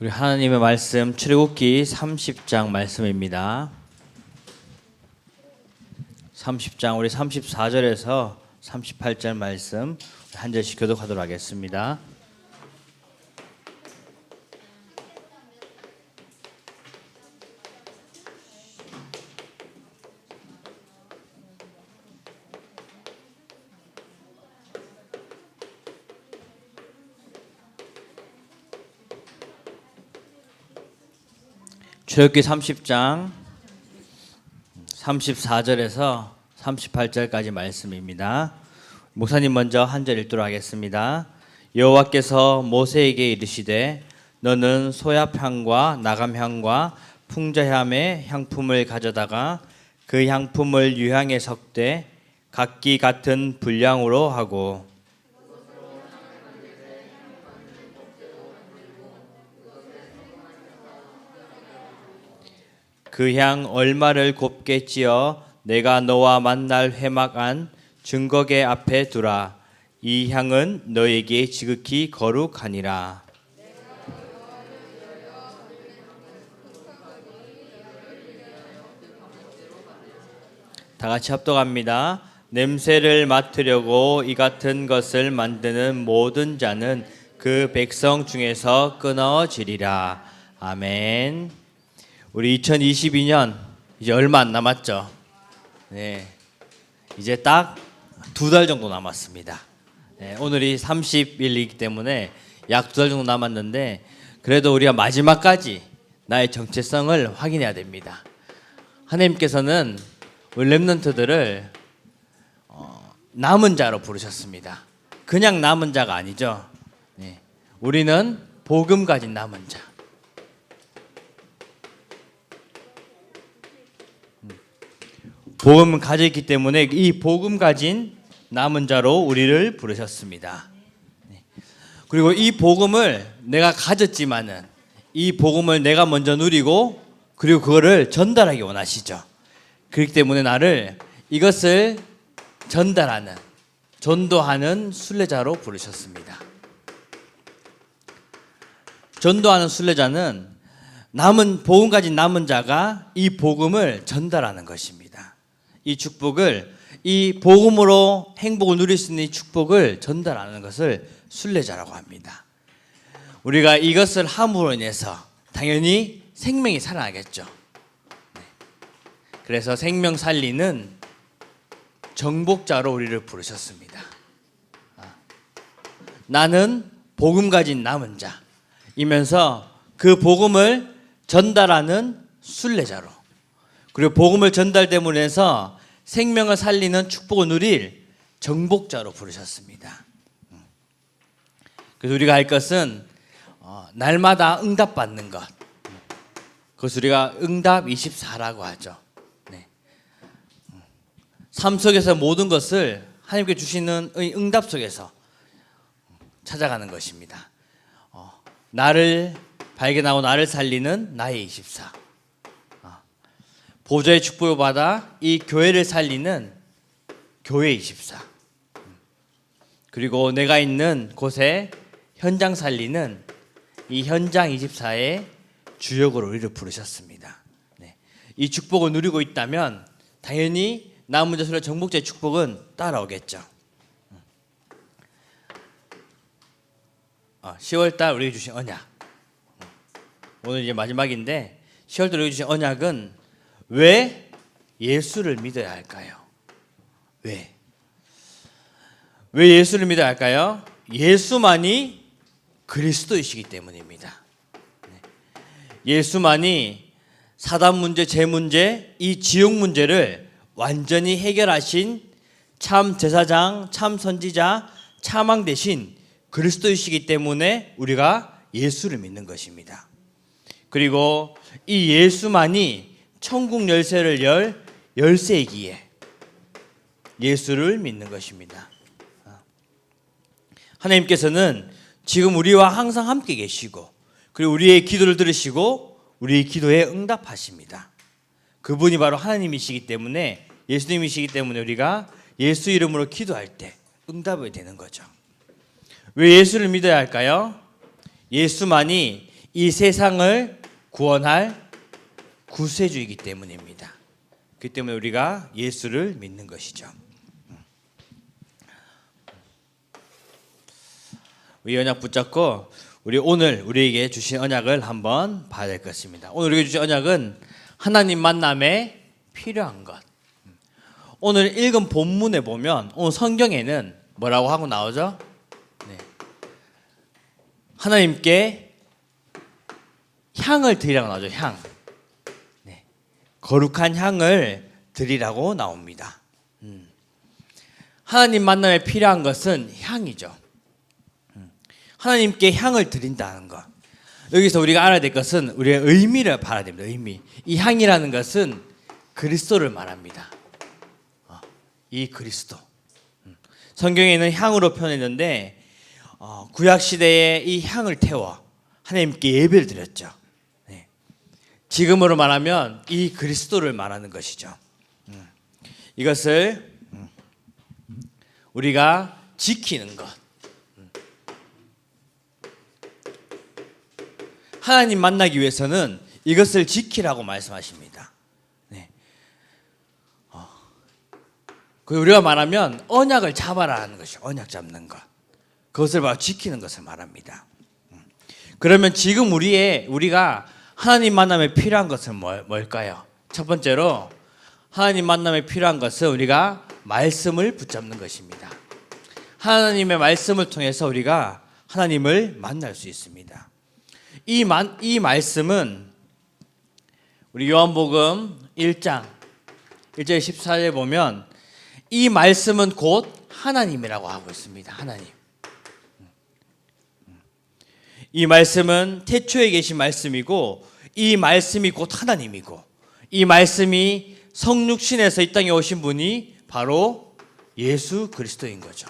우리 하나님의 말씀 출애굽기 30장 말씀입니다. 30장 우리 34절에서 38절 말씀 한 절씩 교독하도록 하겠습니다. 출애굽기 30장 34절에서 38절까지 말씀입니다. 목사님 먼저 한 절 읽도록 하겠습니다. 여호와께서 모세에게 이르시되 너는 소압향과 나감향과 풍자향의 향품을 가져다가 그 향품을 유향에 섞되 각기 같은 분량으로 하고 그 향 얼마를 곱게 찌어 내가 너와 만날 회막 안 증거계 앞에 두라. 이 향은 너에게 지극히 거룩하니라. 다 같이 합독합니다. 냄새를 맡으려고 이 같은 것을 만드는 모든 자는 그 백성 중에서 끊어지리라. 아멘. 우리 2022년 이제 얼마 안 남았죠. 네, 이제 딱 2달 정도 남았습니다. 네, 오늘이 30일이기 때문에 약 2달 정도 남았는데 그래도 우리가 마지막까지 나의 정체성을 확인해야 됩니다. 하나님께서는 우리 렘넌트들을 남은 자로 부르셨습니다. 그냥 남은 자가 아니죠. 네, 우리는 복음 가진 남은 자. 복음을 가졌기 때문에 이 복음 가진 남은 자로 우리를 부르셨습니다. 그리고 이 복음을 내가 가졌지만은 이 복음을 내가 먼저 누리고 그리고 그거를 전달하기 원하시죠. 그렇기 때문에 나를 이것을 전달하는 전도하는 순례자로 부르셨습니다. 전도하는 순례자는 남은 복음 가진 남은 자가 이 복음을 전달하는 것입니다. 이 축복을 이 복음으로 행복을 누릴 수 있는 이 축복을 전달하는 것을 순례자라고 합니다. 우리가 이것을 함으로 인해서 당연히 생명이 살아나겠죠. 그래서 생명 살리는 정복자로 우리를 부르셨습니다. 나는 복음 가진 남은 자이면서 그 복음을 전달하는 순례자로 그리고 복음을 전달됨으로 해서 생명을 살리는 축복을 누릴 정복자로 부르셨습니다. 그래서 우리가 할 것은 날마다 응답받는 것. 그것을 우리가 응답 24라고 하죠. 네. 삶 속에서 모든 것을 하나님께 주시는 응답 속에서 찾아가는 것입니다. 나를 발견하고 나를 살리는 나의 24. 보좌의 축복을 받아 이 교회를 살리는 교회 24. 그리고 내가 있는 곳에 현장 살리는 이 현장 24의 주역으로 우리를 부르셨습니다. 네. 이 축복을 누리고 있다면 당연히 남은 자들의 정복자의 축복은 따라오겠죠. 10월달 우리에게 주신 언약. 오늘 이제 마지막인데 10월달 우리에게 주신 언약은 왜 예수를 믿어야 할까요? 왜 예수를 믿어야 할까요? 예수만이 그리스도이시기 때문입니다. 예수만이 사단 문제, 죄 문제, 이 지옥 문제를 완전히 해결하신 참 제사장, 참 선지자, 참 왕 대신 그리스도이시기 때문에 우리가 예수를 믿는 것입니다. 그리고 이 예수만이 천국 열쇠를 열 열쇠이기에 예수를 믿는 것입니다. 하나님께서는 지금 우리와 항상 함께 계시고 그리고 우리의 기도를 들으시고 우리의 기도에 응답하십니다. 그분이 바로 하나님이시기 때문에 예수님이시기 때문에 우리가 예수 이름으로 기도할 때 응답이 되는 거죠. 왜 예수를 믿어야 할까요? 예수만이 이 세상을 구원할 구세주이기 때문입니다. 그렇기 때문에 우리가 예수를 믿는 것이죠. 우리 언약 붙잡고 우리 오늘 우리에게 주신 언약을 한번 봐야 될 것입니다. 오늘 우리에게 주신 언약은 하나님 만남에 필요한 것. 오늘 읽은 본문에 보면 오늘 성경에는 뭐라고 하고 나오죠? 네. 하나님께 향을 드리라고 나오죠. 향. 네. 거룩한 향을 드리라고 나옵니다. 하나님 만남에 필요한 것은 향이죠. 하나님께 향을 드린다는 것. 여기서 우리가 알아야 될 것은 우리의 의미를 봐야 됩니다. 의미. 이 향이라는 것은 그리스도를 말합니다. 이 그리스도. 성경에는 향으로 표현했는데 구약 시대에 이 향을 태워 하나님께 예배를 드렸죠. 네. 지금으로 말하면 이 그리스도를 말하는 것이죠. 이것을 우리가 지키는 것. 하나님 만나기 위해서는 이것을 지키라고 말씀하십니다. 네. 우리가 말하면 언약을 잡아라 하는 것이 언약 잡는 것. 그것을 바로 지키는 것을 말합니다. 그러면 지금 우리가 하나님 만남에 필요한 것은 뭘까요? 첫 번째로 하나님 만남에 필요한 것은 우리가 말씀을 붙잡는 것입니다. 하나님의 말씀을 통해서 우리가 하나님을 만날 수 있습니다. 이 말씀은 우리 요한복음 1장 1절 14절에 보면 이 말씀은 곧 하나님이라고 하고 있습니다. 하나님. 이 말씀은 태초에 계신 말씀이고 이 말씀이 곧 하나님이고 이 말씀이 성육신에서 이 땅에 오신 분이 바로 예수 그리스도인 거죠.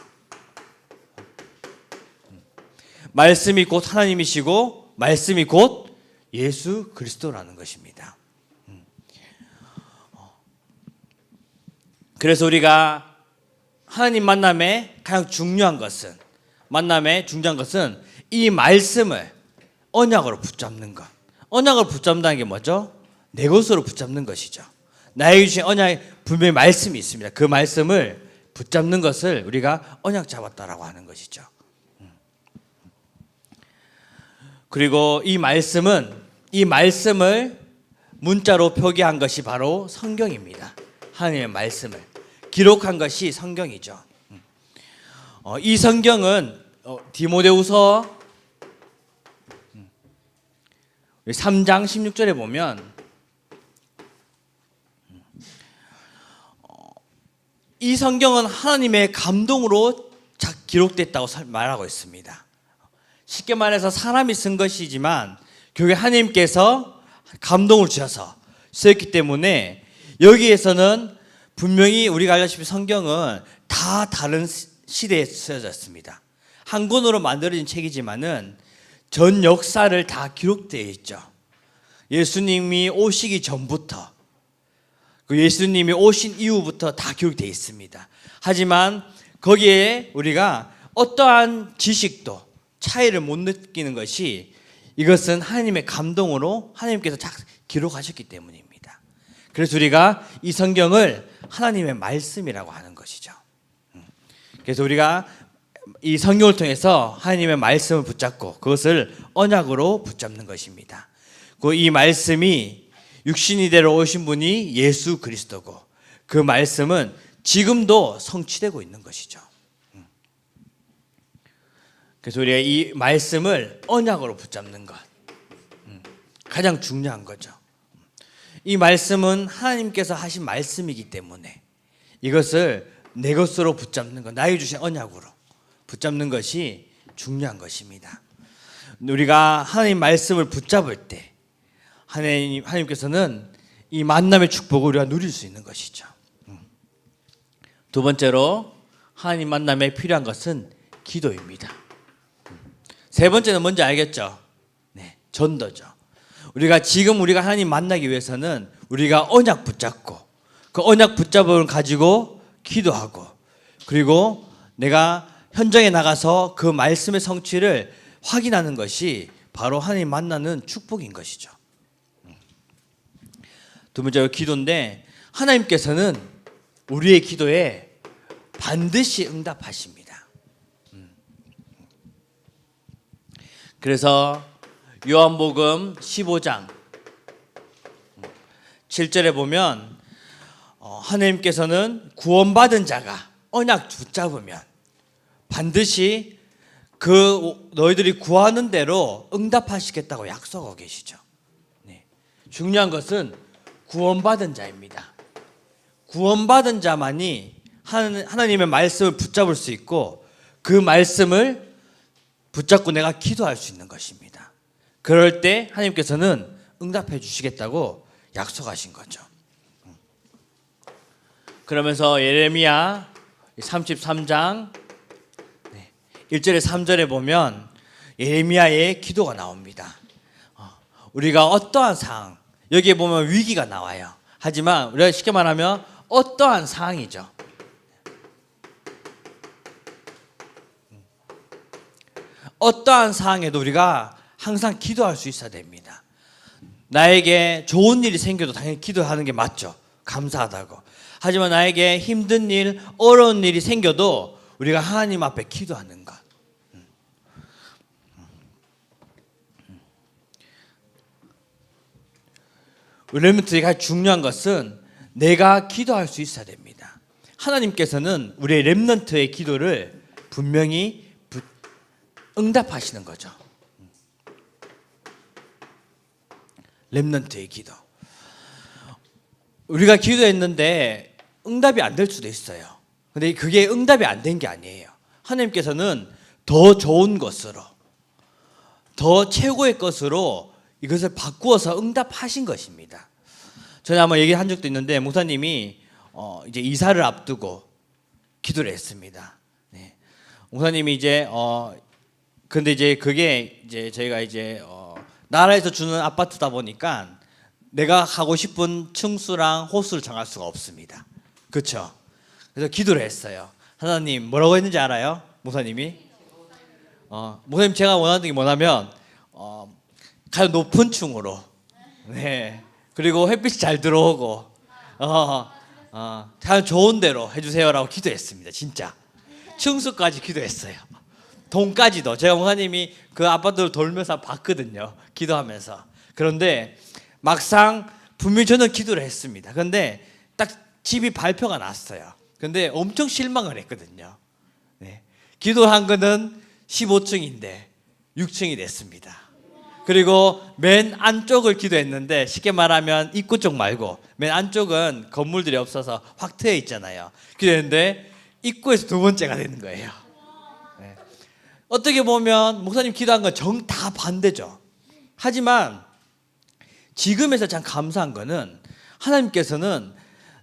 말씀이 곧 하나님이시고 말씀이 곧 예수 그리스도라는 것입니다. 그래서 우리가 하나님 만남에 가장 중요한 것은 이 말씀을 언약으로 붙잡는 것. 언약을 붙잡는다는 게 뭐죠? 내 것으로 붙잡는 것이죠. 나에게 주신 언약에 분명히 말씀이 있습니다. 그 말씀을 붙잡는 것을 우리가 언약 잡았다라고 하는 것이죠. 그리고 이 말씀을 문자로 표기한 것이 바로 성경입니다. 하나님의 말씀을 기록한 것이 성경이죠. 이 성경은 디모데후서 3장 16절에 보면 이 성경은 하나님의 감동으로 기록됐다고 말하고 있습니다. 쉽게 말해서 사람이 쓴 것이지만 결국에 하나님께서 감동을 주셔서 쓰였기 때문에 여기에서는 분명히 우리가 알다시피 성경은 다 다른 시대에 쓰여졌습니다. 한 권으로 만들어진 책이지만은 전 역사를 다 기록되어 있죠. 예수님이 오시기 전부터 예수님이 오신 이후부터 다 기록되어 있습니다. 하지만 거기에 우리가 어떠한 지식도 차이를 못 느끼는 것이 이것은 하나님의 감동으로 하나님께서 기록하셨기 때문입니다. 그래서 우리가 이 성경을 하나님의 말씀이라고 하는 것이죠. 그래서 우리가 이 성경을 통해서 하나님의 말씀을 붙잡고 그것을 언약으로 붙잡는 것입니다. 이 말씀이 육신이 되어 오신 분이 예수 그리스도고 그 말씀은 지금도 성취되고 있는 것이죠. 그래서 우리가 이 말씀을 언약으로 붙잡는 것 가장 중요한 거죠. 이 말씀은 하나님께서 하신 말씀이기 때문에 이것을 내 것으로 붙잡는 것, 나에게 주신 언약으로 붙잡는 것이 중요한 것입니다. 우리가 하나님 말씀을 붙잡을 때 하나님께서는 이 만남의 축복을 우리가 누릴 수 있는 것이죠. 두 번째로 하나님 만남에 필요한 것은 기도입니다. 세 번째는 뭔지 알겠죠? 네, 전도죠. 우리가 하나님 만나기 위해서는 우리가 언약 붙잡고 그 언약 붙잡음을 가지고 기도하고 그리고 내가 현장에 나가서 그 말씀의 성취를 확인하는 것이 바로 하나님 만나는 축복인 것이죠. 두 번째로 기도인데 하나님께서는 우리의 기도에 반드시 응답하십니다. 그래서 요한복음 15장 7절에 보면 하나님께서는 구원받은 자가 언약 붙잡으면 반드시 그 너희들이 구하는 대로 응답하시겠다고 약속하고 계시죠. 네. 중요한 것은 구원받은 자입니다. 구원받은 자만이 하나님의 말씀을 붙잡을 수 있고 그 말씀을 붙잡고 내가 기도할 수 있는 것입니다. 그럴 때 하나님께서는 응답해 주시겠다고 약속하신 거죠. 그러면서 예레미야 33장 1절에 3절에 보면 예레미야의 기도가 나옵니다. 우리가 어떠한 상황, 여기에 보면 위기가 나와요. 하지만 우리가 쉽게 말하면 어떠한 상황이죠. 어떠한 상황에도 우리가 항상 기도할 수 있어야 됩니다. 나에게 좋은 일이 생겨도 당연히 기도하는 게 맞죠. 감사하다고. 하지만 나에게 힘든 일, 어려운 일이 생겨도 우리가 하나님 앞에 기도하는 것. 렘넌트가 가장 중요한 것은 내가 기도할 수 있어야 됩니다. 하나님께서는 우리의 렘넌트의 기도를 분명히 응답하시는 거죠. 렘넌트의 기도. 우리가 기도했는데 응답이 안 될 수도 있어요. 근데 그게 응답이 안 된 게 아니에요. 하나님께서는 더 좋은 것으로, 더 최고의 것으로 이것을 바꾸어서 응답하신 것입니다. 전에 한번 얘기한 적도 있는데 목사님이 이제 이사를 앞두고 기도를 했습니다. 네. 목사님이 근데 이제 그게 이제 저희가 이제 나라에서 주는 아파트다 보니까 내가 하고 싶은 층수랑 호수를 정할 수가 없습니다. 그렇죠? 그래서 기도를 했어요. 하나님 뭐라고 했는지 알아요? 목사님이 목사님 제가 원하는 게 뭐냐면 가장 높은 층으로, 네, 그리고 햇빛이 잘 들어오고 가장 좋은 대로 해주세요라고 기도했습니다. 진짜 층수까지 기도했어요. 돈까지도. 제가 목사님이 그 아파트를 돌면서 봤거든요. 기도하면서. 그런데 막상 분명히 저는 기도를 했습니다. 그런데 딱 집이 발표가 났어요. 근데 엄청 실망을 했거든요. 네. 기도한 거는 15층인데 6층이 됐습니다. 그리고 맨 안쪽을 기도했는데 쉽게 말하면 입구 쪽 말고 맨 안쪽은 건물들이 없어서 확 트여 있잖아요. 기도했는데 입구에서 두 번째가 되는 거예요. 네. 어떻게 보면 목사님 기도한 건 정 다 반대죠. 하지만 지금에서 참 감사한 거는 하나님께서는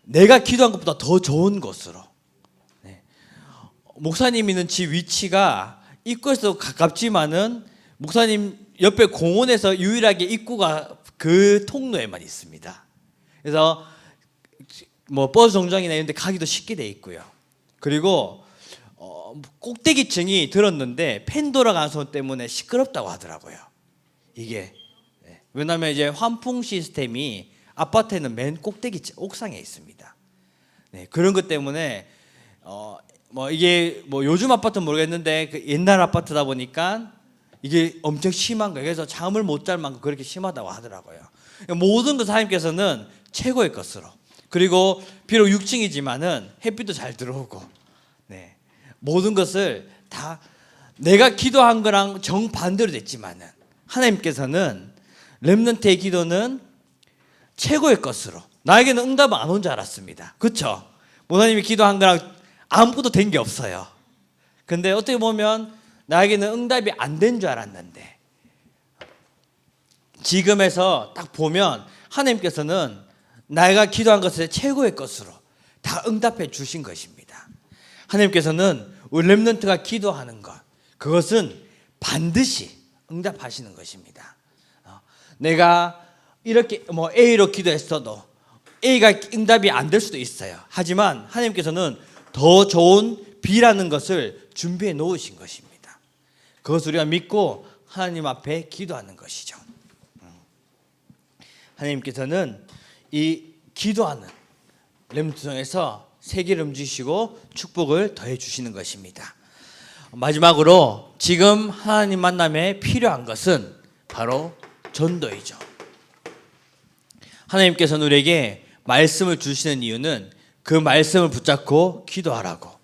내가 기도한 것보다 더 좋은 곳으로, 네. 목사님 있는 집 위치가 입구에서 가깝지만은 목사님 옆에 공원에서 유일하게 입구가 그 통로에만 있습니다. 그래서 뭐 버스 정류장이나 이런 데 가기도 쉽게 돼 있고요. 그리고 꼭대기층이 들었는데 팬 돌아가는 소리 때문에 시끄럽다고 하더라고요. 이게 왜냐하면 이제 환풍 시스템이 아파트에는 맨 꼭대기 옥상에 있습니다. 네, 그런 것 때문에 뭐 이게 뭐 요즘 아파트는 모르겠는데 그 옛날 아파트다 보니까 이게 엄청 심한 거예요. 그래서 잠을 못 잘 만큼 그렇게 심하다고 하더라고요. 모든 것 하나님께서는 최고의 것으로, 그리고 비록 6층이지만은 햇빛도 잘 들어오고, 네, 모든 것을 다 내가 기도한 거랑 정반대로 됐지만은 하나님께서는 렘넌트의 기도는 최고의 것으로, 나에게는 응답 안 온 줄 알았습니다. 그렇죠? 목사님이 기도한 거랑 아무것도 된 게 없어요. 근데 어떻게 보면 나에게는 응답이 안 된 줄 알았는데 지금에서 딱 보면 하나님께서는 내가 기도한 것의 최고의 것으로 다 응답해 주신 것입니다. 하나님께서는 우리 렘넌트가 기도하는 것, 그것은 반드시 응답하시는 것입니다. 내가 이렇게 뭐 A로 기도했어도 A가 응답이 안 될 수도 있어요. 하지만 하나님께서는 더 좋은 B라는 것을 준비해 놓으신 것입니다. 그것을 우리가 믿고 하나님 앞에 기도하는 것이죠. 하나님께서는 이 기도하는 렘넌트성에서 세계를 움직이시고 축복을 더해 주시는 것입니다. 마지막으로 지금 하나님 만남에 필요한 것은 바로 전도이죠. 하나님께서는 우리에게 말씀을 주시는 이유는 그 말씀을 붙잡고 기도하라고,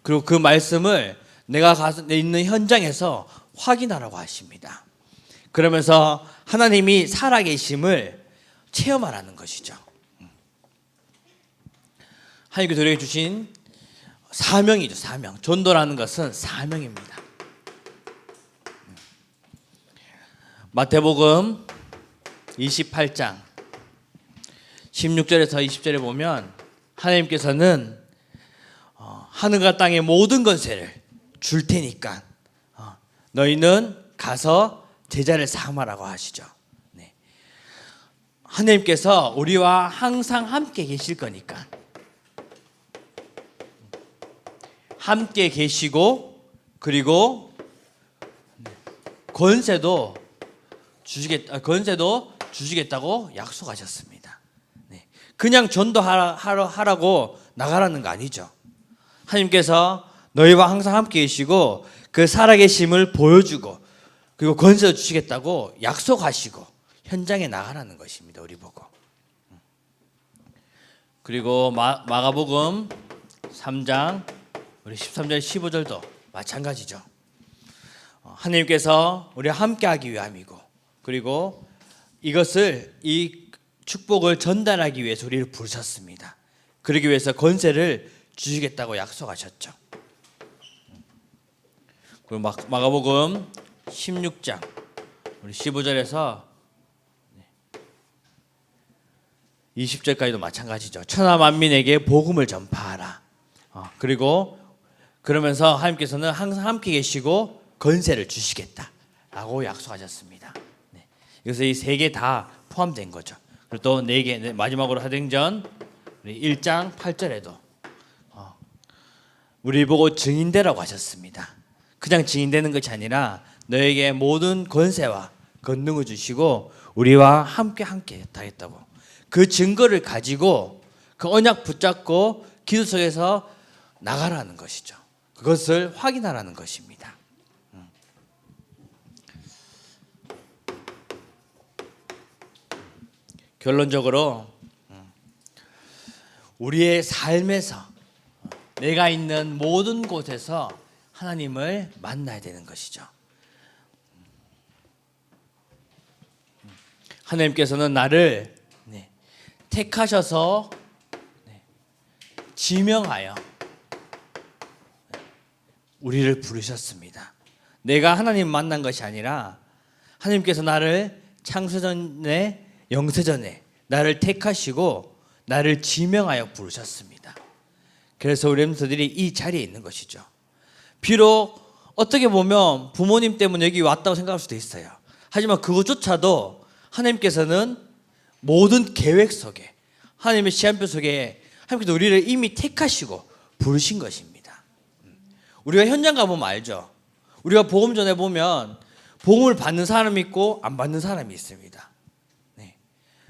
그리고 그 말씀을 내가 가서 있는 현장에서 확인하라고 하십니다. 그러면서 하나님이 살아계심을 체험하라는 것이죠. 하나님께서 우리에게 주신 사명이죠. 사명. 전도라는 것은 사명입니다. 마태복음 28장 16절에서 20절에 보면 하나님께서는 하늘과 땅의 모든 권세를 줄 테니까 너희는 가서 제자를 삼으라고 하시죠. 네. 하나님께서 우리와 항상 함께 계실 거니까 함께 계시고, 그리고 권세도 주시겠다고 약속하셨습니다. 네. 그냥 전도하라고 나가라는 거 아니죠. 하나님께서 너희와 항상 함께 계시고 그 살아계심을 보여주고, 그리고 권세도 주시겠다고 약속하시고 현장에 나가라는 것입니다. 우리 보고. 그리고 마가복음 3장 우리 13절 15절도 마찬가지죠. 하나님께서 우리와 함께하기 위함이고, 그리고 이 축복을 전달하기 위해서 우리를 부르셨습니다. 그러기 위해서 권세를 주시겠다고 약속하셨죠. 그리고 마가복음 16장 우리 15절에서 20절까지도 마찬가지죠. 천하 만민에게 복음을 전파하라. 그리고 그러면서 하나님께서는 항상 함께 계시고 권세를 주시겠다라고 약속하셨습니다. 네. 그래서 이 세 개 다 포함된 거죠. 그리고 또 네 개, 마지막으로 사도행전 1장 8절에도 우리 보고 증인되라고 하셨습니다. 그냥 증인되는 것이 아니라 너에게 모든 권세와 권능을 주시고 우리와 함께 하겠다고, 그 증거를 가지고 그 언약 붙잡고 기도 속에서 나가라는 것이죠. 그것을 확인하라는 것입니다. 결론적으로 우리의 삶에서 내가 있는 모든 곳에서 하나님을 만나야 되는 것이죠. 하나님께서는 나를 택하셔서 지명하여 우리를 부르셨습니다. 내가 하나님 만난 것이 아니라 하나님께서 나를 창세전에 영세전에 나를 택하시고 나를 지명하여 부르셨습니다. 그래서 우리 렘넌트들이 이 자리에 있는 것이죠. 비록 어떻게 보면 부모님 때문에 여기 왔다고 생각할 수도 있어요. 하지만 그것조차도 하나님께서는 모든 계획 속에, 하나님의 시한표 속에 하나님께서 우리를 이미 택하시고 부르신 것입니다. 우리가 현장 가보면 알죠. 우리가 복음 전해보면 복음을 받는 사람이 있고 안 받는 사람이 있습니다. 네.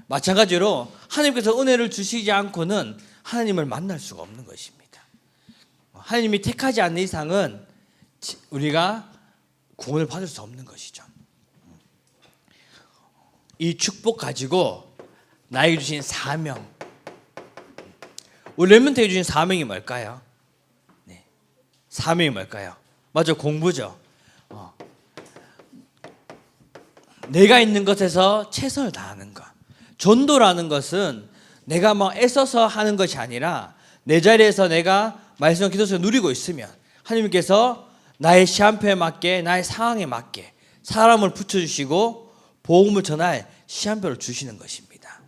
마찬가지로 하나님께서 은혜를 주시지 않고는 하나님을 만날 수가 없는 것입니다. 하나님이 택하지 않는 이상은 우리가 구원을 받을 수 없는 것이죠. 이 축복 가지고 나에게 주신 사명, 우리 렘넌트에게 주신 사명이 뭘까요? 네. 사명이 뭘까요? 맞아, 공부죠. 내가 있는 것에서 최선을 다하는 것. 전도라는 것은 내가 애써서 하는 것이 아니라 내 자리에서 내가 말씀과 기도 속에 누리고 있으면 하나님께서 나의 시한표에 맞게, 나의 상황에 맞게 사람을 붙여주시고 복음을 전할 시한표를 주시는 것입니다.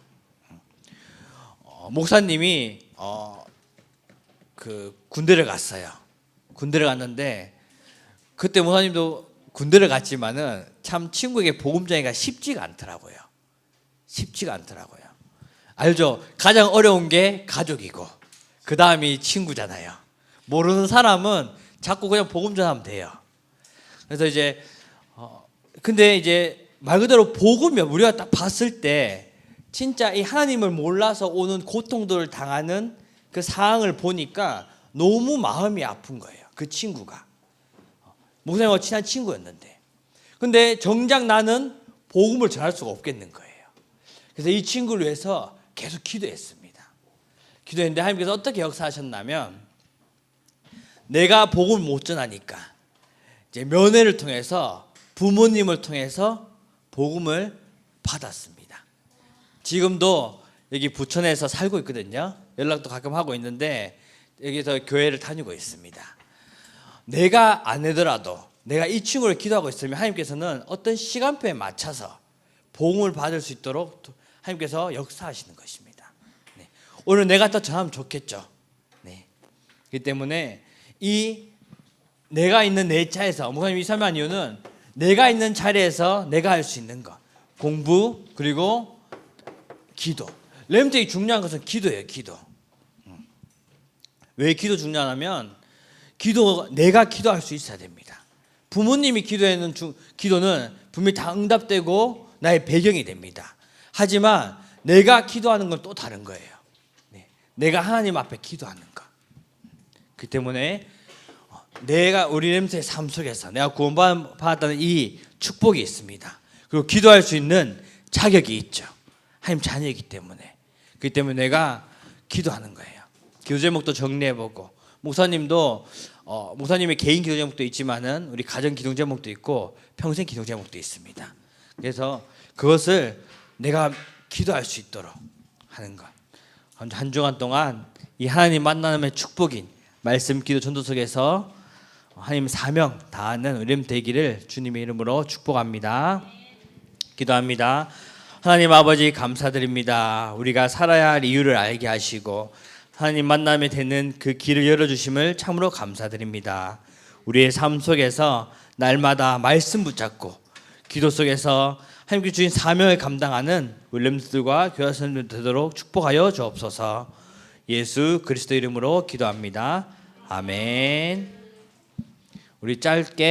목사님이 군대를 갔어요. 군대를 갔는데 그때 목사님도 군대를 갔지만은 참 친구에게 복음 전하기가 쉽지가 않더라고요. 쉽지가 않더라고요. 알죠? 가장 어려운 게 가족이고 그 다음이 친구잖아요. 모르는 사람은 자꾸 그냥 복음 전하면 돼요. 그래서 이제 근데 이제 말 그대로 복음이 우리가 딱 봤을 때 진짜 이 하나님을 몰라서 오는 고통들을 당하는 그 상황을 보니까 너무 마음이 아픈 거예요. 그 친구가 목사님과 친한 친구였는데, 근데 정작 나는 복음을 전할 수가 없겠는 거예요. 그래서 이 친구를 위해서 계속 기도했습니다. 기도했는데 하나님께서 어떻게 역사하셨냐면, 내가 복음을 못 전하니까 이제 면회를 통해서 부모님을 통해서 복음을 받았습니다. 지금도 여기 부천에서 살고 있거든요. 연락도 가끔 하고 있는데 여기서 교회를 다니고 있습니다. 내가 안 하더라도 내가 이 친구를 기도하고 있으면 하나님께서는 어떤 시간표에 맞춰서 복음을 받을 수 있도록 하나님께서 역사하시는 것입니다. 네. 오늘 내가 더 전하면 좋겠죠. 네. 그렇기 때문에 이 내가 있는 내 자리에서, 목사님이 설명한 이유는 내가 있는 자리에서 내가 할 수 있는 것, 공부 그리고 기도. 렘트의 중요한 것은 기도예요. 기도. 왜 기도 중요하냐면 내가 기도할 수 있어야 됩니다. 부모님이 기도하는 기도는 분명히 다 응답되고 나의 배경이 됩니다. 하지만 내가 기도하는 건 또 다른 거예요. 네. 내가 하나님 앞에 기도하는 것. 그 때문에 우리 렘트의 삶 속에서 내가 구원받았다는 이 축복이 있습니다. 그리고 기도할 수 있는 자격이 있죠. 하나님 자녀이기 때문에. 그렇기 때문에 내가 기도하는 거예요. 기도 제목도 정리해보고, 목사님도 목사님의 개인 기도 제목도 있지만은 우리 가정 기도 제목도 있고 평생 기도 제목도 있습니다. 그래서 그것을 내가 기도할 수 있도록 하는 것. 한 주간 동안 이 하나님 만남의 축복인 말씀 기도 전도 속에서 하나님 사명 다하는 우리 되기를 주님의 이름으로 축복합니다. 기도합니다. 하나님 아버지 감사드립니다. 우리가 살아야 할 이유를 알게 하시고 하나님 만남에 되는 그 길을 열어주심을 참으로 감사드립니다. 우리의 삶 속에서 날마다 말씀 붙잡고 기도 속에서 하나님께 주신 사명을 감당하는 윌렘스들과 교회선생님들 되도록 축복하여 주옵소서. 예수 그리스도 이름으로 기도합니다. 아멘. 우리 짧게